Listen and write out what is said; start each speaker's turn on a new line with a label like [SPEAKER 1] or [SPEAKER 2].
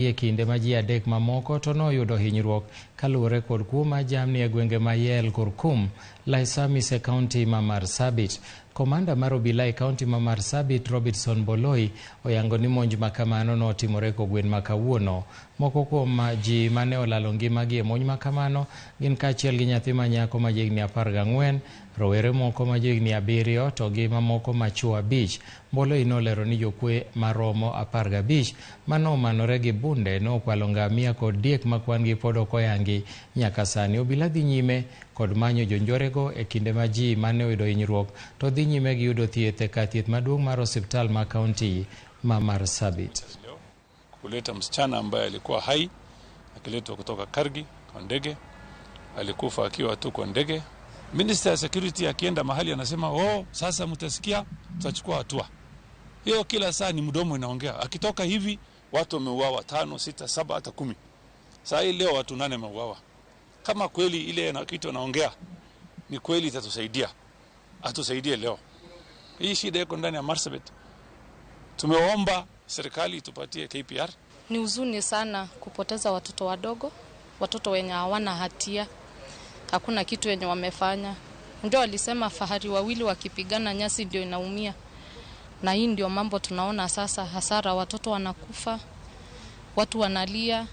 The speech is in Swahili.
[SPEAKER 1] e kinde ma ji adek mamoko to noyudo hinyruok kaluwore kod kuo ma jamni e gwenge ma Yel Kurkum, Laisamis e kaunti ma Marsabit. Komanda mar obila e kaunti ma Marsabit, Robertson Boloi, oyango ni monj ma kamano notimore kogwen ma kawuono. Moko kuom ji mane olalo ngimagi e monj ma kamano gin kaachiel gi nyathi ma nyako ma jahigni 14, rowere moko ma jahigni 7 to gi mamoko ma chwo 5. Boloi nolero ni jokwe maromo 15 manomanore gi bunde nokwalo ngamia kod diek ma kwan-gi pod ok oyangi nyaka sani. Obila dhi nyime kod manyo jonjorego e kinde ma ji mane oyudo hinyruok to dhi nyime gi yudo thieth e kar thieth maduong' mar hospital ma kaunti ma Marsabit.
[SPEAKER 2] Kuleta msichana ambaye alikuwa hai akiletwa kutoka Kargi kwa ndege, alikufa akiwa tu kwa ndege. Minister ya security akienda mahali anasema sasa mtasikia tutachukua hatua. Hiyo kila saa ni mdomo inaongea. Akitoka hivi watu wameuawa 5, 6, 7 hata 10. Saa hii leo watu 8 wameuawa. Kama kweli ile na kitu anaongea ni kweli itatusaidia. Atusaidie leo. Hii shida iko ndani ya Marsabit. Tumeomba serikali tupatie KPR.
[SPEAKER 3] Ni huzuni sana kupoteza watoto wadogo, watoto wenye hawana hatia. Hakuna kitu wenye wamefanya. Ndio walisema fahari wawili wakipigana nyasi ndio inaumia. Na hii ndio mambo tunaona sasa, hasara, watoto wanakufa, watu wanalia.